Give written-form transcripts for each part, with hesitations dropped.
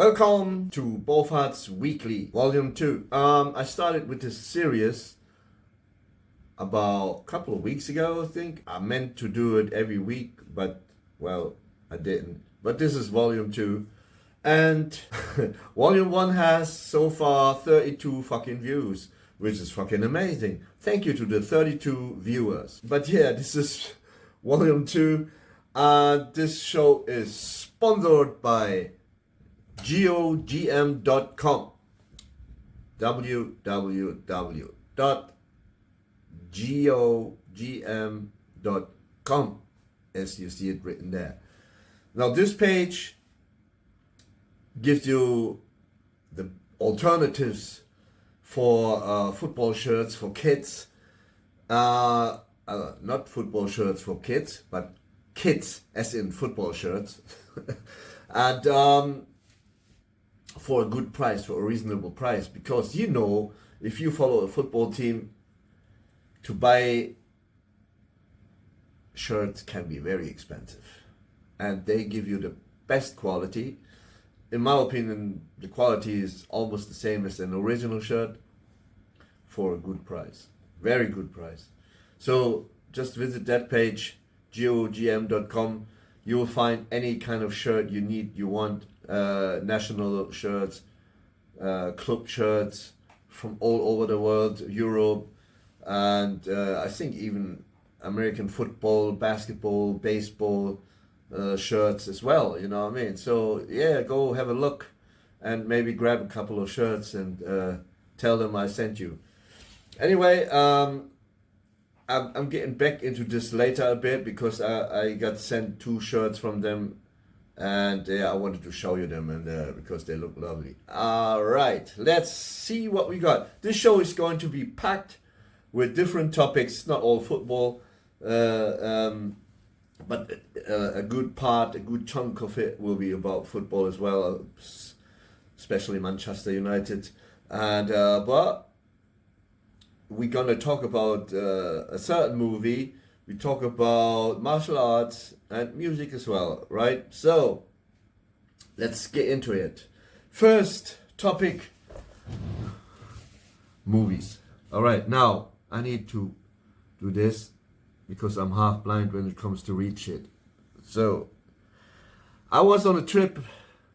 Welcome to BoFaat's Weekly, Volume 2. I started with this series about a couple of weeks ago, I think. I meant to do it every week, but, well, I didn't. But this is Volume 2. And Volume 1 has so far 32 fucking views, which is fucking amazing. Thank you to the 32 viewers. But yeah, this is Volume 2. This show is sponsored by GOGM.com. www.gogm.com, as you see it written there. Now this page gives you the alternatives for football shirts for kids. Not football shirts for kids, but kids as in football shirts. And for a good price, for a reasonable price, because you know, if you follow a football team, to buy shirts can be very expensive, and they give you the best quality. In my opinion, the quality is almost the same as an original shirt for a good price, very good price. So just visit that page, GOGM.com. You will find any kind of shirt you need, you want. National shirts, club shirts from all over the world, Europe, and I think even American football, basketball, baseball shirts as well, you know what I mean? So yeah, go have a look and maybe grab a couple of shirts and tell them I sent you. Anyway, I'm getting back into this later a bit because I got sent 2 shirts from them. And I wanted to show you them, and because they look lovely. All right, let's see what we got. This show is going to be packed with different topics, not all football, but a good chunk of it will be about football as well, especially Manchester United. And but we're gonna talk about a certain movie. We talk about martial arts and music as well, right? So, let's get into it. First topic, movies. All right, now I need to do this because I'm half blind when it comes to read shit. So, I was on a trip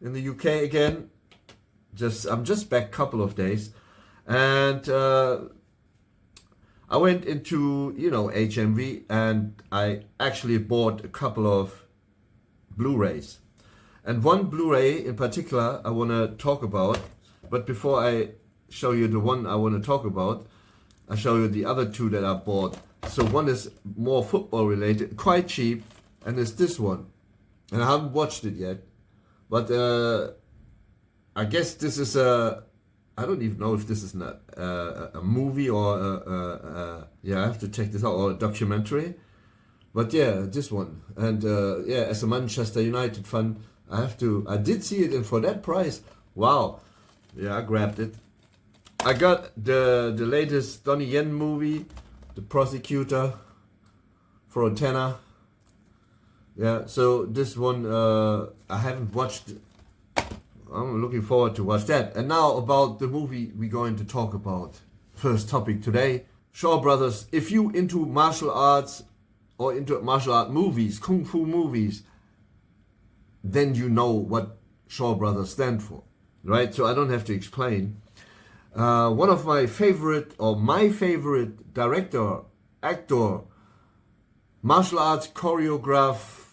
in the UK again. I'm just back a couple of days, and I went into, HMV, and I actually bought a couple of Blu-rays. And one Blu-ray in particular I want to talk about, but before I show you the one I want to talk about, I'll show you the other 2 that I bought. So one is more football related, quite cheap, and it's this one. And I haven't watched it yet, but I guess this is I don't even know if this is not a movie or I have to check this out, or a documentary. But yeah, this one. And as a Manchester United fan, I did see it, and for that price, wow. Yeah, I grabbed it. I got the latest Donnie Yen movie, The Prosecutor, for a tenner. Yeah, so this one I haven't watched. I'm looking forward to watch that. And now about the movie we're going to talk about. First topic today, Shaw Brothers. If you into martial arts or into martial art movies, kung fu movies, then you know what Shaw Brothers stand for, right? So I don't have to explain. One of my favorite director, actor, martial arts choreograph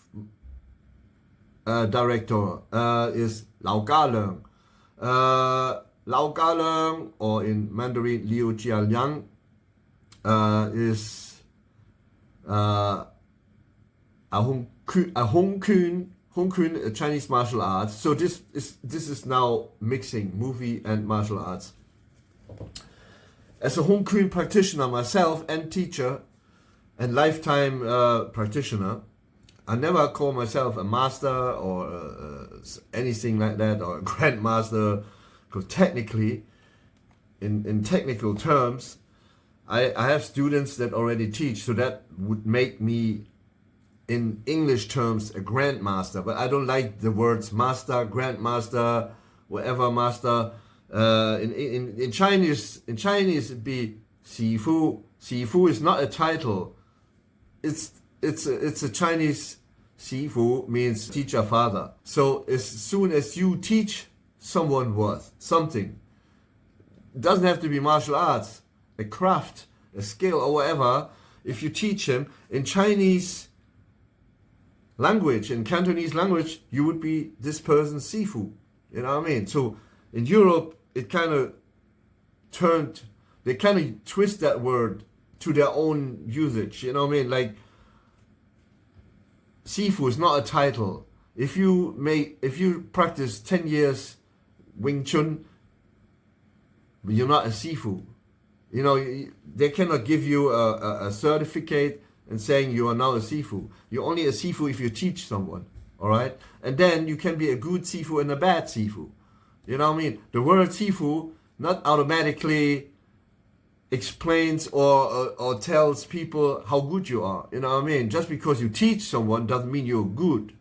director is Lau Ga-leung. Lau Ga-leung, or in Mandarin Liu Jialiang, is a Hong Kun, Chinese martial arts. So this is now mixing movie and martial arts. As a Hong Kun practitioner myself and teacher and lifetime practitioner, I never call myself a master or anything like that, or a grandmaster, because technically, in technical terms, I have students that already teach, so that would make me in English terms a grandmaster, but I don't like the words master, grandmaster, whatever master. In Chinese it'd be 媳妇. 媳妇 is not a title. It's a Chinese 媳妇 means teacher, father. So as soon as you teach someone something, it doesn't have to be martial arts, a craft, a skill or whatever. If you teach him in Chinese language, in Cantonese language, you would be this person's sifu. You know what I mean? So in Europe, it kind of they kind of twist that word to their own usage. You know what I mean? Like, sifu is not a title. If you practice 10 years Wing Chun, you're not a sifu. You know, they cannot give you a certificate and saying you are now a sifu. You're only a sifu if you teach someone, all right? And then you can be a good sifu and a bad sifu. You know what I mean? The word sifu not automatically explains or tells people how good you are. You know what I mean? Just because you teach someone doesn't mean you're good.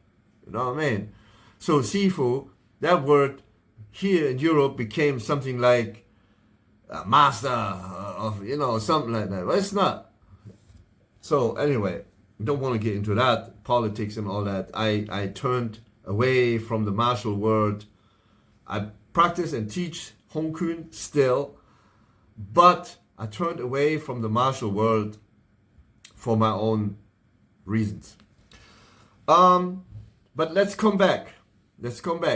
You know what I mean? So sifu, that word here in Europe became something like a master of, you know, something like that. But it's not. So anyway, don't want to get into that, politics and all that. I turned away from the martial world. I practice and teach Hong Kun still, but I turned away from the martial world for my own reasons. But let's come back.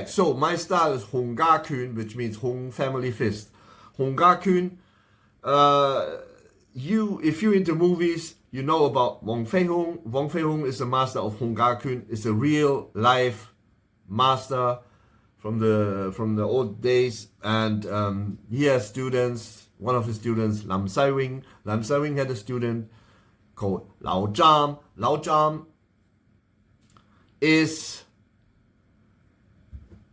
So my style is Hong Ga Kun, which means Hong family fist. Hong Ga Kun. If you're into movies, you know about Wong Fei Hung. Wong Fei Hung is the master of Hong Ga Kun. It's a real life master from the old days, and he has students. One of his students, Lam Sai Wing. Lam Sai Wing had a student called Lao Zham. Lao Zham is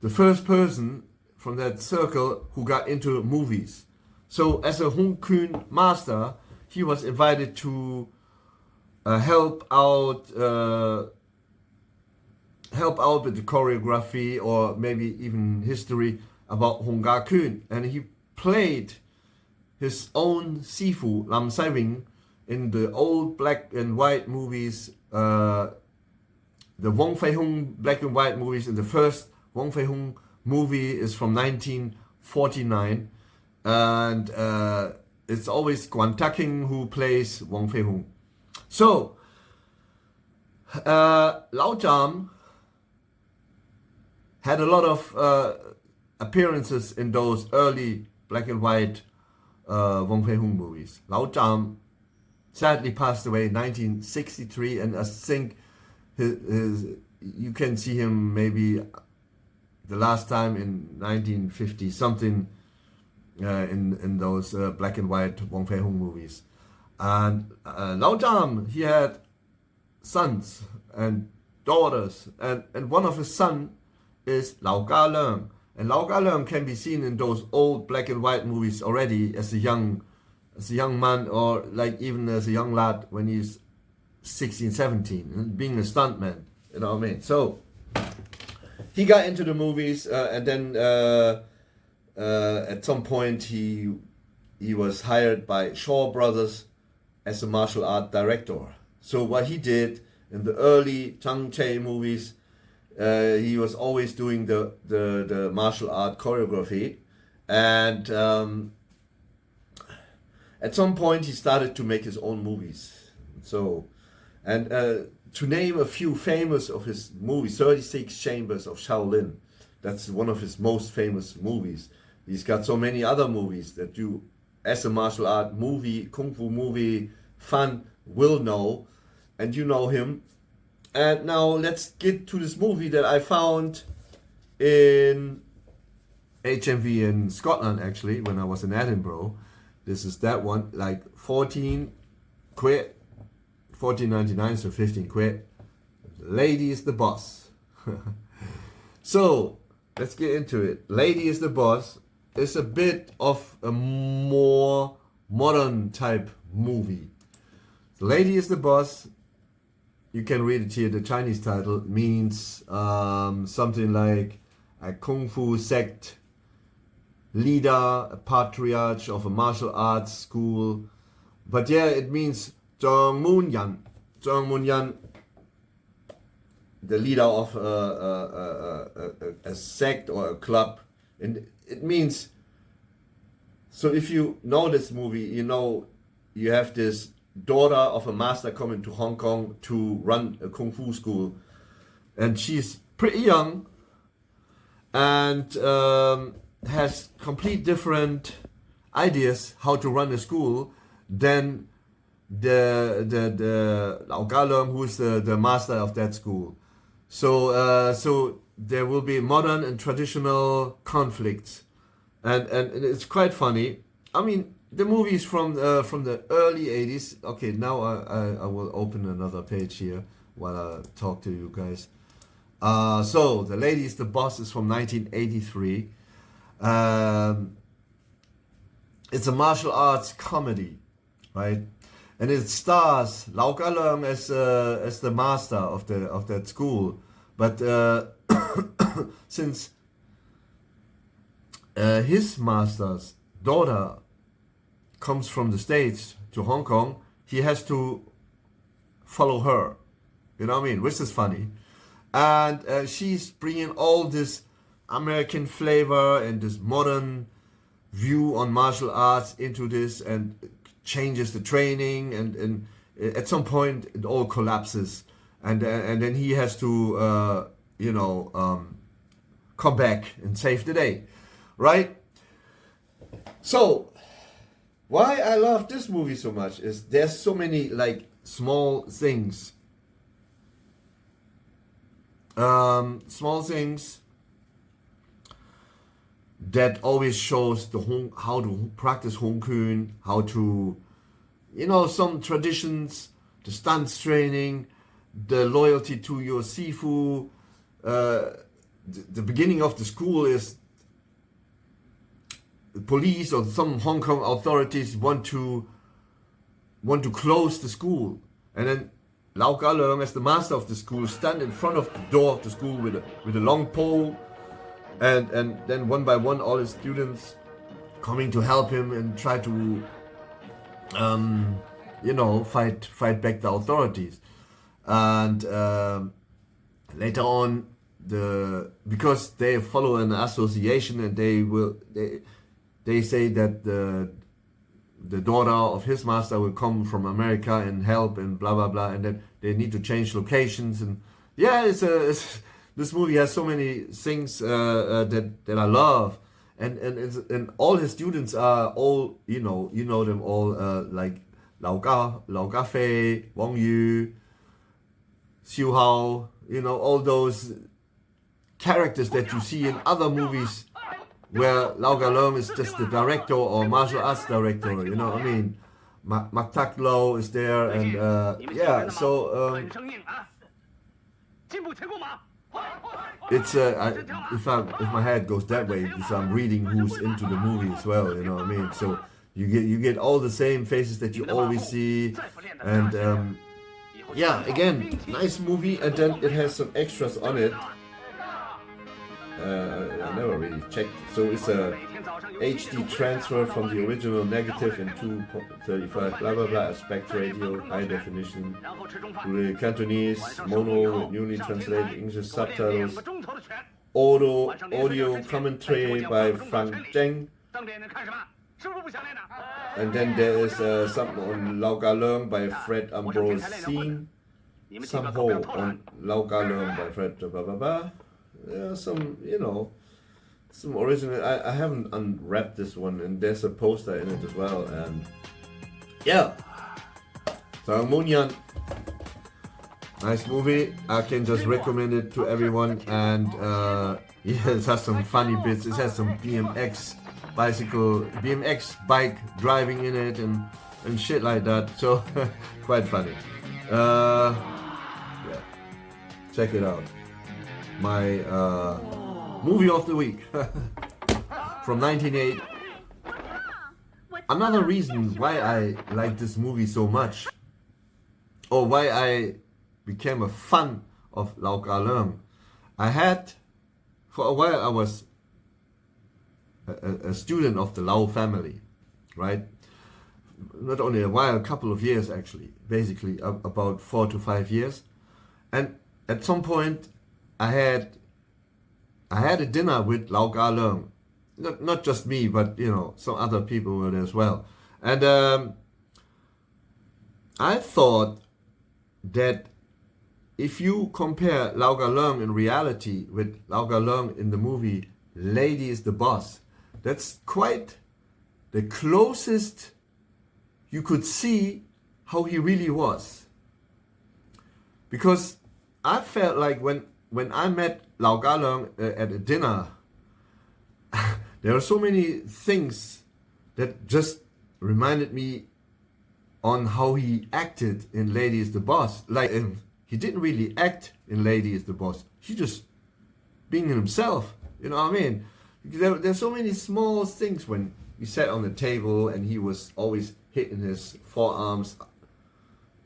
the first person from that circle who got into movies. So as a Hong Kun master, he was invited to help out with the choreography or maybe even history about Hong Ga Kun, and he played his own sifu Lam Sai Wing in the old black and white movies, the Wong Fei Hung black and white movies. In the first Wong Fei Hung movie is from 1949, and it's always Guan Taking who plays Wong Fei Hung. So Lao Zham had a lot of appearances in those early black and white Wong Fei Hung movies. Lao Zham sadly passed away in 1963, and I think you can see him maybe the last time in 1950 something in those black and white Wong Fei Hung movies. And Lao Zham, he had sons and daughters, and one of his sons is Lao Ga Leung. And Lao Ga Leung can be seen in those old black and white movies already as a young man, or like even as a young lad when he's 16, 17, being a stuntman. You know what I mean? So he got into the movies, and then at some point he was hired by Shaw Brothers as a martial art director. So what he did in the early Zhang Che movies, he was always doing the martial art choreography, and at some point he started to make his own movies. So, and to name a few famous of his movies, 36 Chambers of Shaolin, that's one of his most famous movies. He's got so many other movies that you, as a martial art movie, kung fu movie fan, will know, and you know him. And now let's get to this movie that I found in HMV in Scotland, actually, when I was in Edinburgh. This is that one, like 14 quid, 14.99, so 15 quid. Lady is the Boss. So let's get into it. Lady is the Boss is a bit of a more modern type movie. Lady is the Boss, you can read it here, the Chinese title means something like a Kung Fu sect leader, a patriarch of a martial arts school. But yeah, it means Jung Moon-yan. Jung Moon-yan, the leader of a sect or a club. And it means, so if you know this movie, you know you have this daughter of a master coming to Hong Kong to run a kung fu school. And she's pretty young and has complete different ideas how to run a school than the Lau Ka-leung, who is the master of that school. So there will be modern and traditional conflicts, and it's quite funny. I mean, the movie is from the early 80s. Okay, now I will open another page here while I talk to you guys. So The Lady is the Boss is from 1983. It's a martial arts comedy, right? And it stars Lau Ka-leung as the master of that school, but since his master's daughter comes from the States to Hong Kong, he has to follow her. You know what I mean? Which is funny, and she's bringing all this American flavor and this modern view on martial arts into this, and changes the training, and at some point it all collapses, and then he has to come back and save the day, right? So why I love this movie so much is there's so many like small things, that always shows how to practice Hong Kong, how to, some traditions, the stunts training, the loyalty to your sifu. The beginning of the school is the police or some Hong Kong authorities want to close the school, and then Lau Ka-leung, as the master of the school, stand in front of the door of the school with a long pole. And then one by one, all his students coming to help him and try to, fight back the authorities. And later on, because they follow an association, and they say that the daughter of his master will come from America and help and blah blah blah, and then they need to change locations. And yeah, this movie has so many things that I love, and all his students are all you know them all, like Lau Ka Fei, Wang Yu, Xiu Hao, all those characters that you see in other movies where Lau Ka-leung is just the director or martial arts director. You know what I mean? Mak Tak Lo is there, and yeah. So it's if my head goes that way, because I'm reading who's into the movie as well. You know what I mean? So you get all the same faces that you always see, and yeah, again, nice movie, and then it has some extras on it. I never really checked. So it's a HD transfer from the original negative in 2.35, blah blah blah, aspect ratio, high definition, to the Cantonese, mono, newly translated English subtitles, audio commentary by Frank Zheng, and then there is something on Lau Ka-leung by Fred Ambrose Scene, some whole on Lau Ka-leung by Fred blah blah blah. Some original. I haven't unwrapped this one, and there's a poster in it as well. And yeah, so Moon-yan, nice movie. I can just recommend it to everyone. And yeah, it has some funny bits. It has some BMX bike driving in it, and shit like that. So quite funny. Yeah, check it out. My movie of the week from 1980. Another reason why I like this movie so much, or why I became a fan of Lau Ka-leung, for a while I was a student of the Lau family, right? Not only a while, a couple of years actually, basically about 4 to 5 years. And at some point, I had a dinner with Lau Ka Leung. Not just me, but you know, some other people were there as well. And I thought that if you compare Lau Ka Leung in reality with Lau Ka Leung in the movie Lady is the Boss, that's quite the closest you could see how he really was. Because I felt like when I met Lau Ka Leung at a dinner, there are so many things that just reminded me on how he acted in Lady is the Boss. Like, he didn't really act in Lady is the Boss. He just being himself. You know what I mean? There's so many small things when we sat on the table and he was always hitting his forearms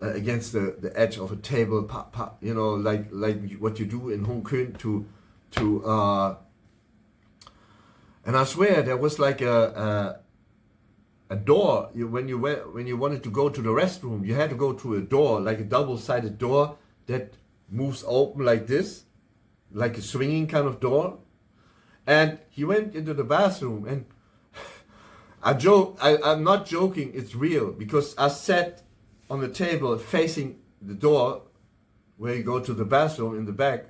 against the edge of a table, pop, pop, you know, like what you do in Hong Kong and I swear there was like a door. When you wanted to go to the restroom, you had to go to a door, like a double-sided door that moves open like this, like a swinging kind of door. And he went into the bathroom, and I'm not joking, it's real, because I sat on the table facing the door where you go to the bathroom in the back.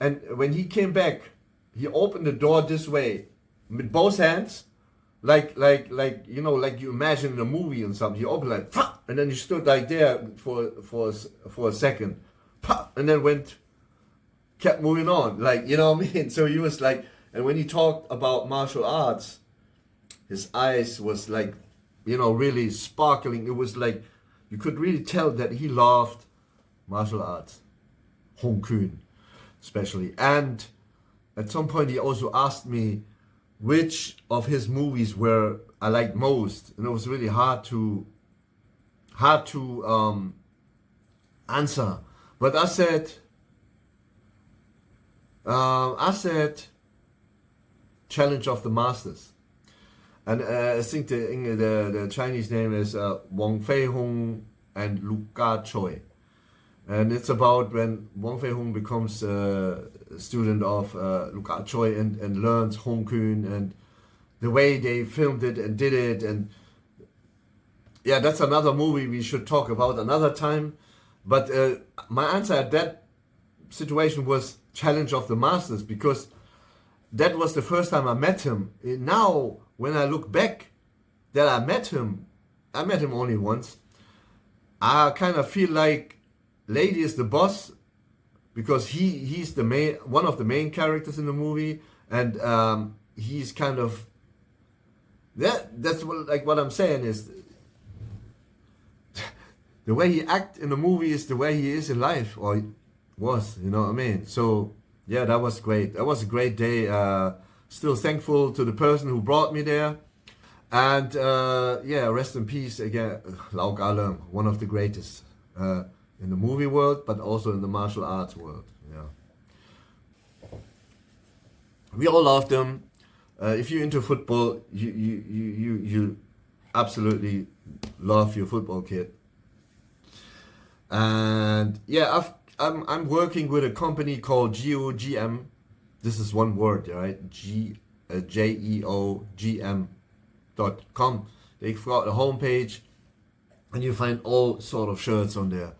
And when he came back, he opened the door this way with both hands, like you know, like you imagine in a movie and something. He opened like, and then he stood like there for a second, and then kept moving on, like, you know what I mean. So he was like, and when he talked about martial arts, his eyes was like, you know, really sparkling. It was like you could really tell that he loved martial arts, Hong Kong especially. And at some point he also asked me which of his movies were I liked most, and it was really hard to answer. But I said Challenge of the Masters, and I think the Chinese name is Wong Fei Hung and Lu Ka Choi, and it's about when Wong Fei Hung becomes a student of Lu Ka Choi and learns Hong Kong and the way they filmed it and did it. And yeah, that's another movie we should talk about another time. But my answer at that situation was Challenge of the Masters, because that was the first time I met him. Now, when I look back that I met him only once, I kind of feel like Lady is the Boss, because he's one of the main characters in the movie, and he's kind of that's what I'm saying is the way he acts in the movie is the way he is in life, or was, you know what I mean? So yeah, that was great. That was a great day. Still thankful to the person who brought me there. And yeah, rest in peace again, Lau Ka Leung, one of the greatest in the movie world, but also in the martial arts world. Yeah, we all loved him. If you're into football, you absolutely love your football kid. And yeah, I'm working with a company called GeoGM. This is one word, right? GeoGM.com. They've got a homepage, and you find all sort of shirts on there.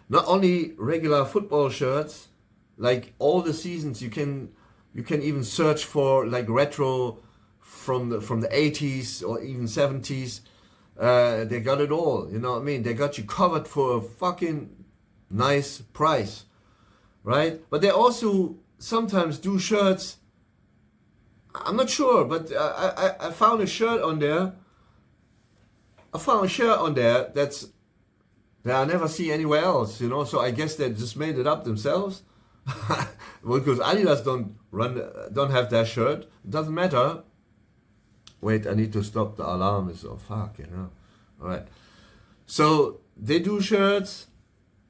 Not only regular football shirts, like all the seasons. You can even search for like retro from the 80s or even 70s. They got it all, you know what I mean? They got you covered for a fucking nice price, right? But they also sometimes do shirts. I'm not sure, but I found a shirt on there. That I never see anywhere else, you know. So I guess they just made it up themselves. Because Adidas don't have that shirt. It doesn't matter. Wait, I need to stop the alarm. It's fuck, you know. All right. So they do shirts.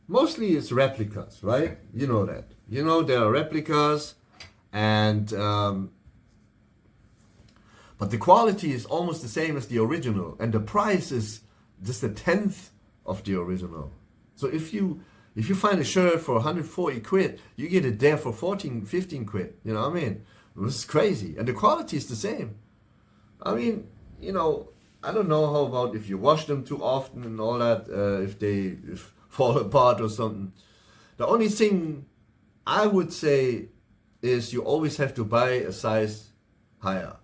Mostly it's replicas, right? You know that. You know there are replicas, and but the quality is almost the same as the original, and the price is just a tenth of the original. So if you find a shirt for 140 quid, you get it there for 14, 15 quid. You know what I mean? It's crazy, and the quality is the same. I mean, you know, I don't know how about if you wash them too often and all that, if they fall apart or something. The only thing I would say is you always have to buy a size higher.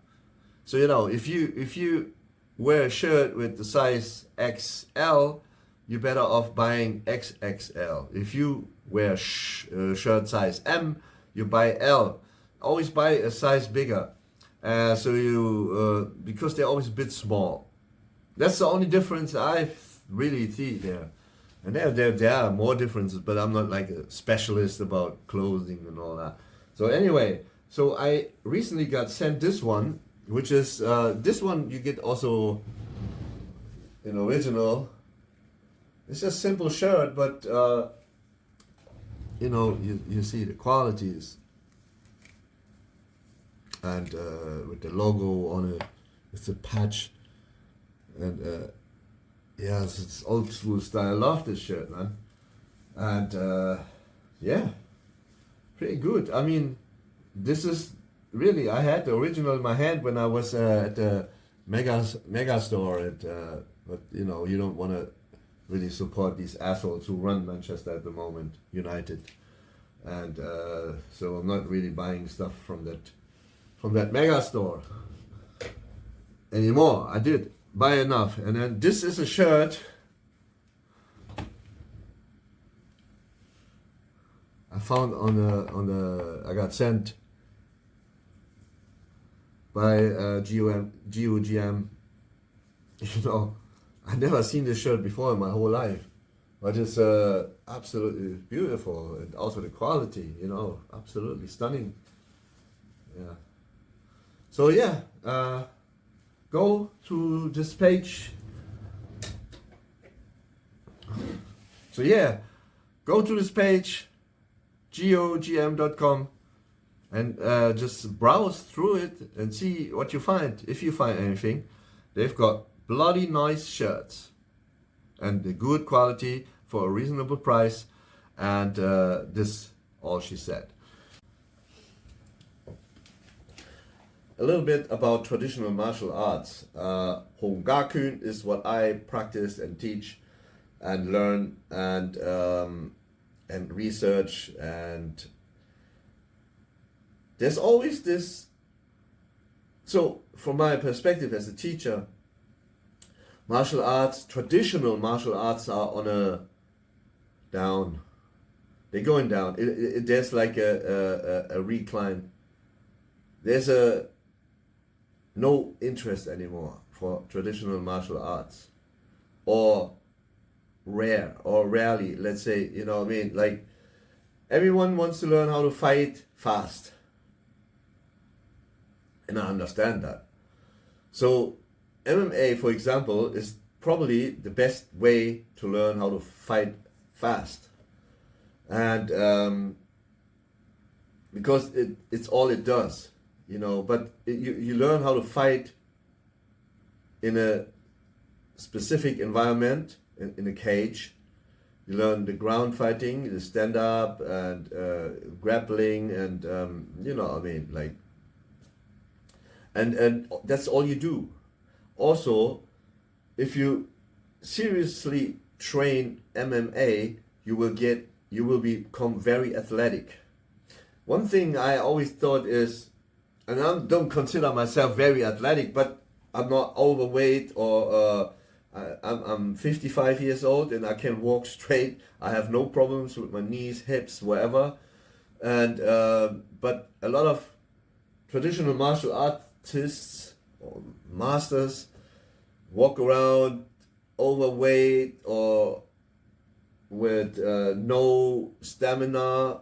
So, you know, if you wear a shirt with the size XL, you're better off buying XXL. If you wear shirt size M, you buy L. Always buy a size bigger. So you, because they're always a bit small. That's the only difference I really see there. And there are more differences, but I'm not like a specialist about clothing and all that. So anyway, so I recently got sent this one, which is, this one you get also in original. It's a simple shirt, but you know, you see the qualities. And with the logo on it, it's a patch. And yeah, it's old school style. I love this shirt, man. And yeah, pretty good. I mean, this is really, I had the original in my hand when I was at the mega store. But you know, you don't want to really support these assholes who run Manchester at the moment, United. And so I'm not really buying stuff from that mega store anymore. I did buy enough. And then this is a shirt I found I got sent by GOGM. You know, I never seen this shirt before in my whole life, but it's absolutely beautiful, and also the quality, you know, absolutely stunning. Yeah. So yeah, go to this page. So yeah, go to this page, gogm.com, and just browse through it and see what you find. If you find anything, they've got bloody nice shirts and the good quality for a reasonable price. And this all she said. A little bit about traditional martial arts. Hongakun is what I practice and teach and learn and research, and there's always this. So from my perspective as a teacher, martial arts, traditional martial arts are on a down. They're going down. There's like a recline. There's no interest anymore for traditional martial arts, or rarely, let's say, you know what I mean, like everyone wants to learn how to fight fast, and I understand that. So MMA, for example, is probably the best way to learn how to fight fast, and because it's all it does. You know, but you learn how to fight in a specific environment, in a cage. You learn the ground fighting, the stand up, and grappling, and you know what I mean, like, and that's all you do. Also, if you seriously train MMA, you will become very athletic. One thing I always thought is, and I don't consider myself very athletic, but I'm not overweight, or I'm 55 years old and I can walk straight. I have no problems with my knees, hips, wherever. And but a lot of traditional martial artists or masters walk around overweight or with no stamina.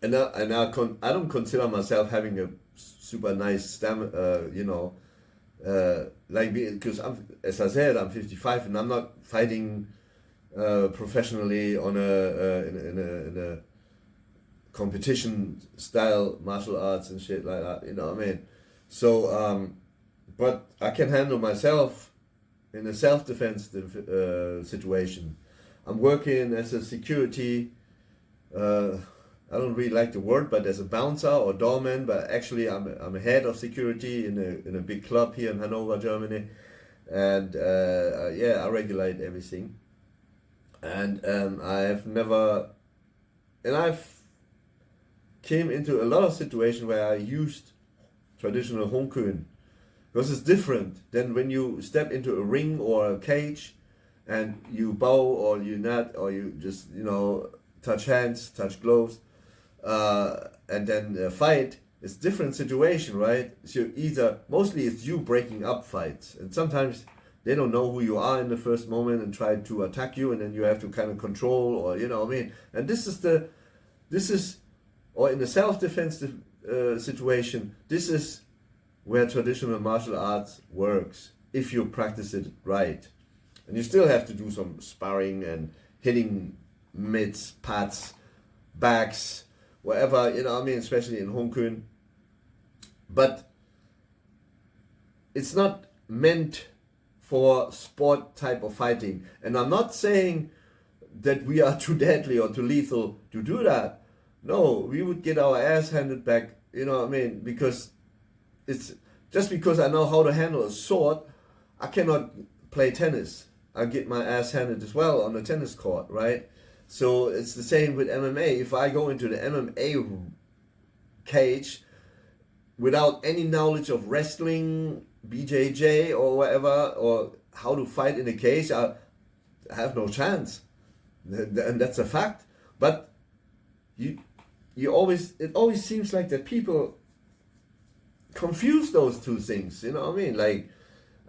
And I don't consider myself having a super nice stamina, you know, like, because as I said, I'm 55 and I'm not fighting professionally on in a competition style martial arts and shit like that. You know what I mean? So but I can handle myself in a self-defense situation. I'm working as a security, I don't really like the word, but as a bouncer or doorman, but actually I'm a head of security in a big club here in Hanover, Germany, and yeah, I regulate everything, and I've came into a lot of situations where I used traditional Hongkuen, because it's different than when you step into a ring or a cage and you bow or you not, or you just, you know, touch hands, touch gloves, and then fight. It's different situation, right? So mostly it's you breaking up fights, and sometimes they don't know who you are in the first moment and try to attack you, and then you have to kind of control, or, you know what I mean? And or in the self-defense situation, this is where traditional martial arts works, if you practice it right. And you still have to do some sparring and hitting mitts, pads, backs, whatever, you know what I mean, especially in Hongkuen. But it's not meant for sport type of fighting. And I'm not saying that we are too deadly or too lethal to do that. No, we would get our ass handed back, you know what I mean? Because it's just because I know how to handle a sword, I cannot play tennis. I get my ass handed as well on the tennis court, right? So it's the same with MMA. If I go into the MMA cage without any knowledge of wrestling, BJJ or whatever, or how to fight in a cage, I have no chance. And that's a fact. But it always seems like that people confuse those two things, you know what I mean? Like,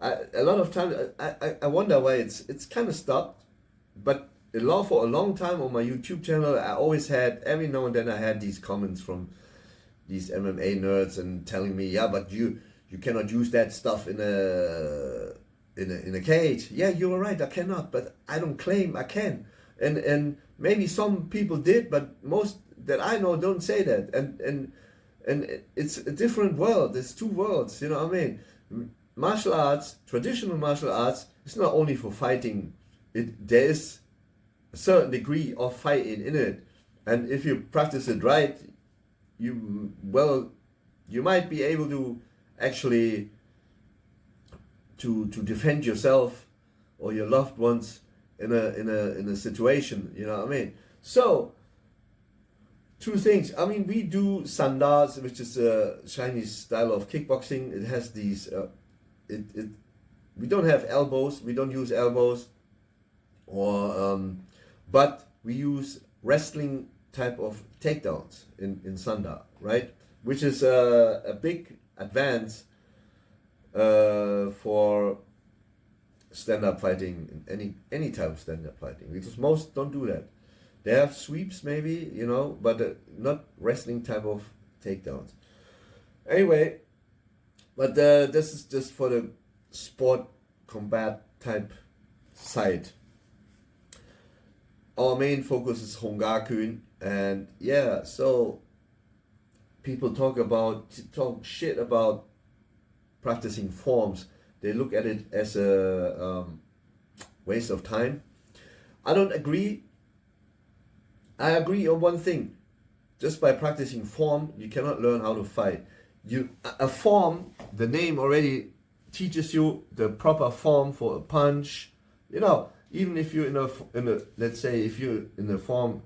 a lot of times I wonder why it's kind of stopped. But for a long time on my YouTube channel, I always had, every now and then I had these comments from these MMA nerds and telling me, yeah, but you cannot use that stuff in a cage. Yeah, you're right, I cannot, but I don't claim I can. And maybe some people did, but most that I know don't say that. And it's a different world. There's two worlds, you know what I mean? Martial arts, traditional martial arts, it's not only for fighting. There is a certain degree of fighting in it. And if you practice it right, you might be able to actually to defend yourself or your loved ones in a situation, you know what I mean? So two things. I mean, we do sandars, which is a Chinese style of kickboxing. It has these we don't have elbows, we don't use elbows, or but we use wrestling type of takedowns in sandar, right? Which is a big advance for stand-up fighting, any type of stand-up fighting, because most don't do that. They have sweeps maybe, you know, but not wrestling type of takedowns. Anyway, but this is just for the sport combat type side. Our main focus is Hongakuen, and yeah, so people talk shit about practicing forms. They look at it as a waste of time. I don't agree. I agree on one thing. Just by practicing form, you cannot learn how to fight. A form, the name already teaches you the proper form for a punch. You know, even if you're in a let's say if you're in the form,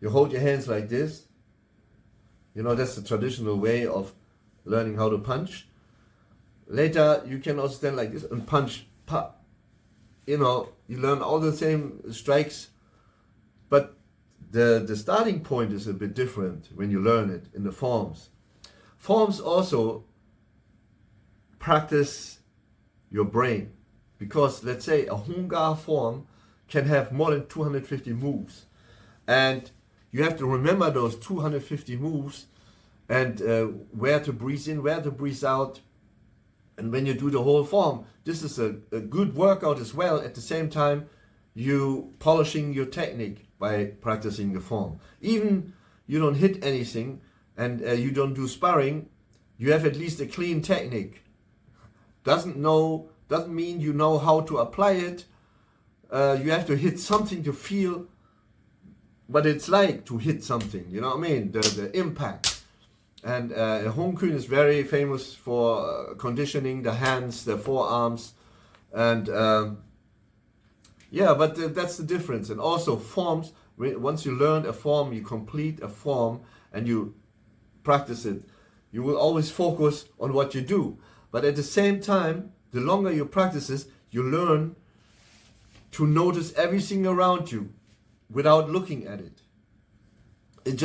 you hold your hands like this. You know, that's the traditional way of learning how to punch. Later, you can also stand like this and punch, pop. You know, you learn all the same strikes, but the starting point is a bit different when you learn it in the forms. Forms also practice your brain, because let's say a Hungar form can have more than 250 moves, and you have to remember those 250 moves and where to breathe in, where to breathe out. And when you do the whole form, this is a good workout as well. At the same time, you polishing your technique by practicing the form. Even you don't hit anything and you don't do sparring, you have at least a clean technique. doesn't mean you know how to apply it. You have to hit something to feel what it's like to hit something, you know what I mean? The impact. And Hong-Kun is very famous for conditioning the hands, the forearms, and yeah, but that's the difference. And also forms, once you learn a form, you complete a form and you practice it, you will always focus on what you do. But at the same time, the longer you practice this, you learn to notice everything around you without looking at it. It's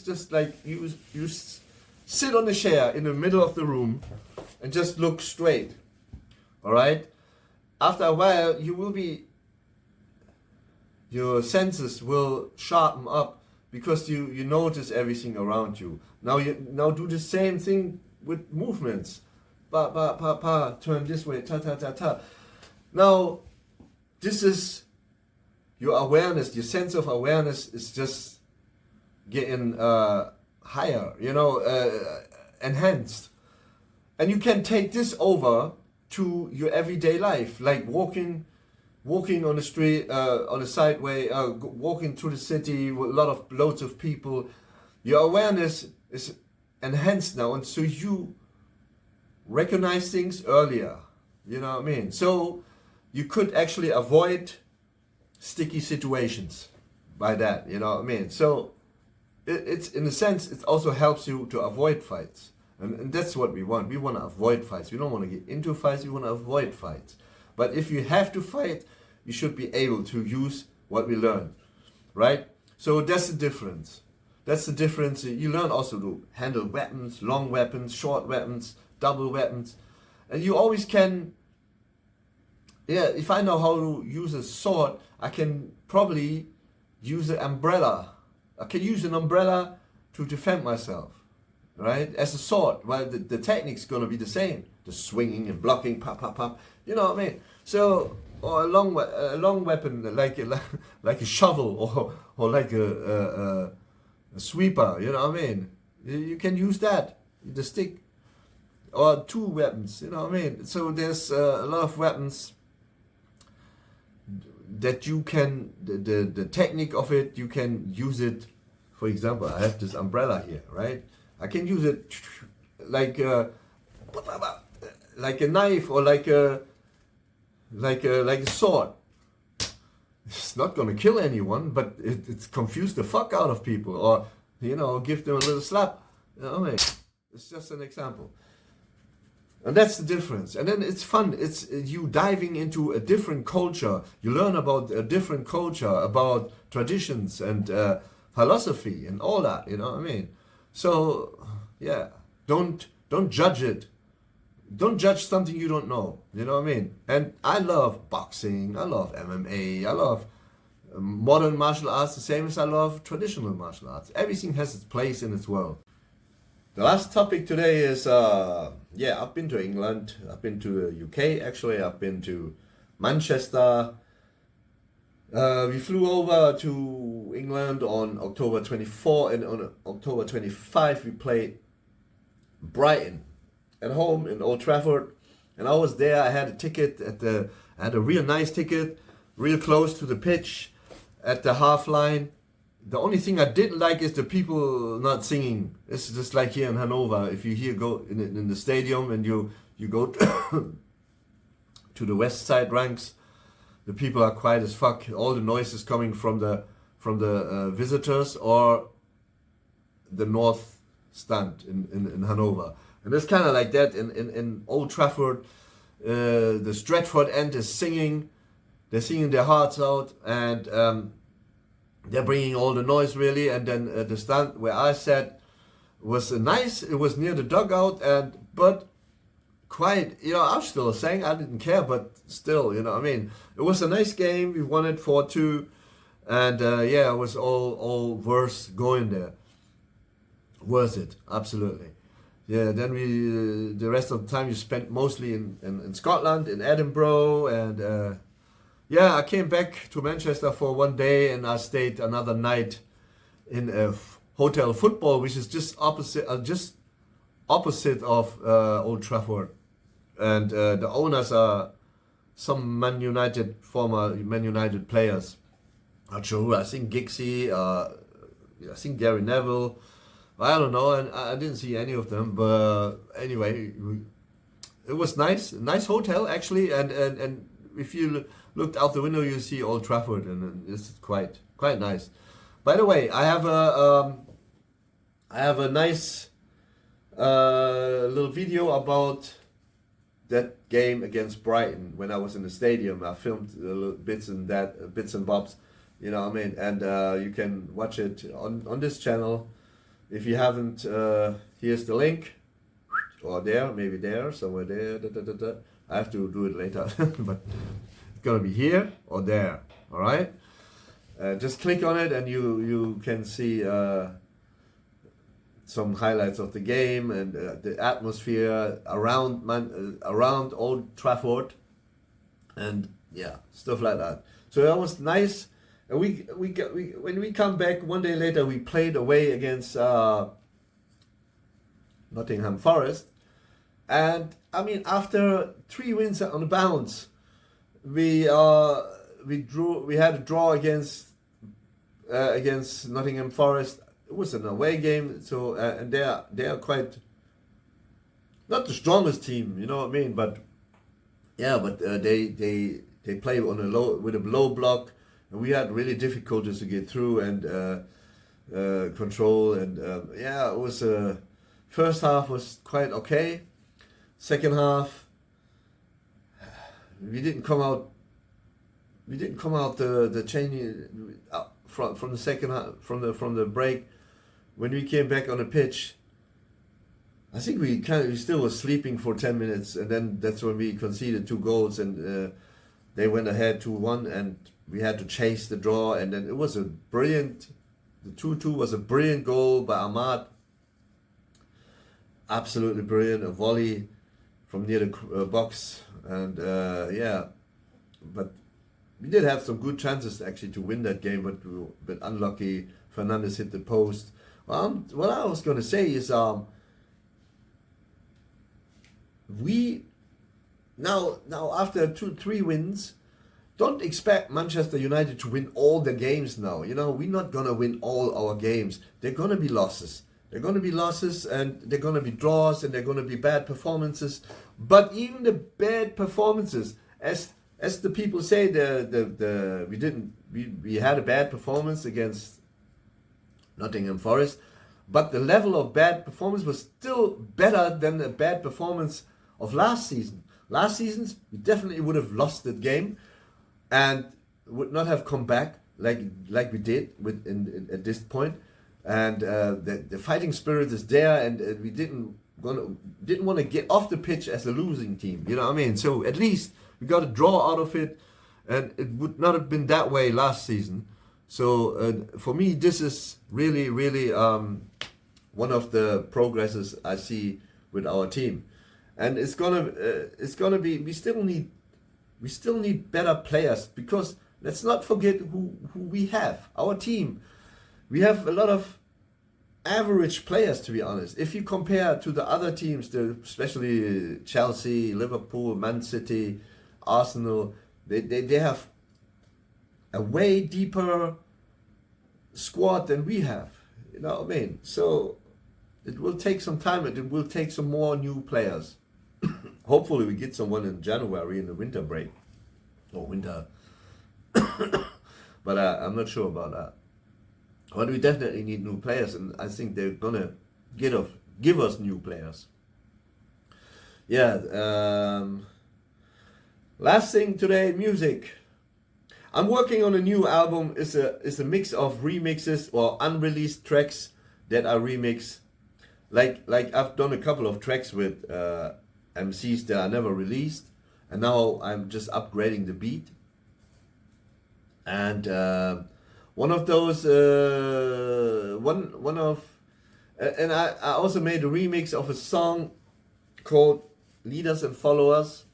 just like you sit on a chair in the middle of the room and just look straight. All right. After a while, your senses will sharpen up because you notice everything around you. Now do the same thing with movements. Pa pa pa pa. Turn this way. Ta ta ta ta. Now, this is your awareness. Your sense of awareness is just getting higher. Enhanced, and you can take this over to your everyday life, like walking on the street, on a sideway, walking through the city with loads of people. Your awareness is enhanced now, and so you recognize things earlier. You know what I mean? So you could actually avoid sticky situations by that. You know what I mean? So it's in a sense, it also helps you to avoid fights. And that's what we want. We want to avoid fights. We don't want to get into fights. We want to avoid fights. But if you have to fight, you should be able to use what we learn, right? So that's the difference. That's the difference. You learn also to handle weapons, long weapons, short weapons, double weapons. And you always can, if I know how to use a sword, I can probably use an umbrella. I can use an umbrella to defend myself. Right, as a sword, well, the technique's gonna be the same. The swinging and blocking, pop, pop, pop. You know what I mean? So, or a long weapon like a shovel or like a sweeper. You know what I mean? You can use that, the stick, or two weapons. You know what I mean? So there's a lot of weapons that you can the technique of it. You can use it. For example, I have this umbrella here, right? I can use it like a knife or like a sword. It's not gonna kill anyone, but it's confused the fuck out of people, or give them a little slap. You know what I mean? It's just an example, and that's the difference. And then it's fun. It's you diving into a different culture. You learn about a different culture, about traditions and philosophy and all that. You know what I mean? So, yeah, don't judge it. Don't judge something you don't know. You know what I mean? And I love boxing. I love MMA. I love modern martial arts the same as I love traditional martial arts. Everything has its place in its world. The last topic today is, I've been to England. I've been to the UK, actually. I've been to Manchester. We flew over to England on October 24, and on October 25 we played Brighton at home in Old Trafford. And I was there. I had a ticket I had a real nice ticket, real close to the pitch at the half line. The only thing I didn't like is the people not singing. It's just like here in Hanover. If you go in the stadium and you go to the west side ranks, the people are quiet as fuck. All the noise is coming from the visitors or the north stand in Hanover. And it's kind of like that in Old Trafford. The Stratford end is singing. They're singing their hearts out, and they're bringing all the noise really. And then the stand where I sat was nice. It was near the dugout, but quite, I'm still saying I didn't care, but still, you know what I mean. It was a nice game. We won it 4-2, and it was all worth going there. Worth it, absolutely. Yeah, then the rest of the time you spent mostly in Scotland, in Edinburgh, and I came back to Manchester for one day, and I stayed another night in a hotel football, which is just opposite of Old Trafford. and the owners are some former Man United players. Not sure who. I think Giggsy, I think Gary Neville. I don't know, and I didn't see any of them. But anyway, it was nice hotel actually, and if you looked out the window, you see Old Trafford, and it's quite nice. By the way, I have a nice little video about that game against Brighton when I was in the stadium. I filmed little bits and bobs, you know what I mean, and you can watch it on this channel. If you haven't, here's the link, or there, maybe there, somewhere there. I have to do it later, but it's gonna be here or there. All right, just click on it and you can see some highlights of the game and the atmosphere around Old Trafford, and yeah, stuff like that. So that was nice. And when we come back one day later, we played away against Nottingham Forest, and I mean after 3 wins on the bounce, we had a draw against Nottingham Forest. It was an away game, so and they are quite not the strongest team, you know what I mean, but yeah, but they play with a low block, and we had really difficulties to get through and control, and yeah, it was first half was quite okay. Second half, we didn't come out the changing from the second half, from the break. When we came back on the pitch, I think we still was sleeping for 10 minutes, and then that's when we conceded 2 goals, and they went ahead 2-1, and we had to chase the draw, and then it was the 2-2 was a brilliant goal by Ahmad. Absolutely brilliant, a volley from near the box, and yeah, but we did have some good chances actually to win that game, but we were a bit unlucky. Fernandes hit the post. What I was going to say is we now after 2-3 wins, don't expect Manchester United to win all the games now. You know, we're not going to win all our games. They're going to be losses. They're going to be losses, and they're going to be draws, and they're going to be bad performances. But even the bad performances, as the people say, we had a bad performance against Nottingham Forest, but the level of bad performance was still better than the bad performance of last season. Last season, we definitely would have lost that game and would not have come back like we did at this point. And the fighting spirit is there, and we didn't want to get off the pitch as a losing team. You know what I mean? So at least we got a draw out of it, and it would not have been that way last season. So for me, this is really one of the progresses I see with our team, and it's gonna be. We still need better players, because let's not forget who we have. Our team. We have a lot of average players, to be honest. If you compare to the other teams, especially Chelsea, Liverpool, Man City, Arsenal, they have a way deeper squad than we have. You know what I mean? So it will take some time, and it will take some more new players. Hopefully we get someone in January in the winter break. Or winter. But I'm not sure about that. But we definitely need new players, and I think they're gonna give us new players. Yeah. Last thing today, music. I'm working on a new album. It's a mix of remixes or unreleased tracks that I remix. Like I've done a couple of tracks with MCs that I never released, and now I'm just upgrading the beat. And one of those, and I also made a remix of a song called "Leaders and Followers"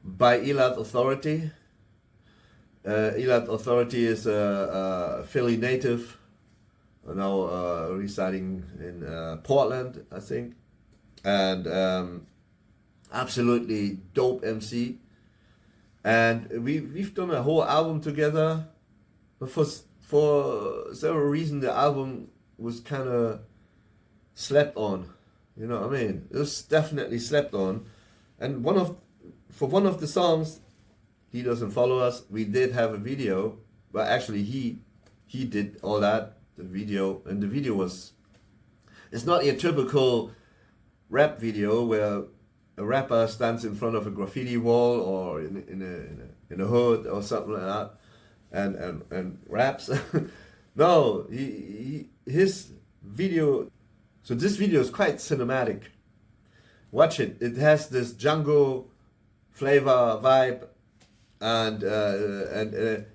by Elad Authority. Elad Authority is a Philly native, now residing in Portland, I think. and absolutely dope MC. And we've done a whole album together, but for several reasons the album was kind of slept on. You know what I mean? It was definitely slept on. And for one of the songs, he doesn't follow us. We did have a video, but actually he did all that, the video, and the video was, it's not a typical rap video where a rapper stands in front of a graffiti wall or in a hood or something like that and raps. No, his video. So this video is quite cinematic. Watch it. It has this Django flavor vibe, and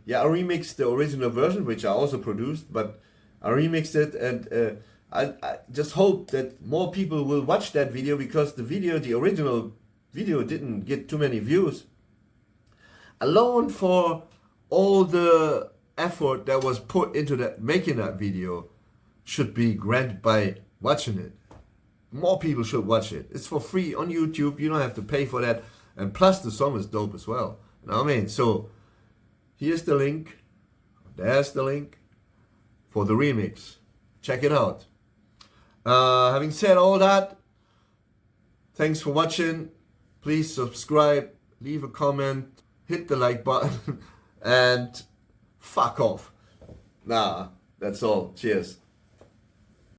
yeah, I remixed the original version, which I also produced, but I remixed it, and I just hope that more people will watch that video, because the original video didn't get too many views. Alone for all the effort that was put into that, making that video, should be granted by watching it. More people should watch it. It's for free on YouTube. You don't have to pay for that. And plus the song is dope as well. You know what I mean? So here's the link. There's the link for the remix. Check it out. Having said all that, thanks for watching. Please subscribe, leave a comment, hit the like button, and fuck off. Nah, that's all. Cheers.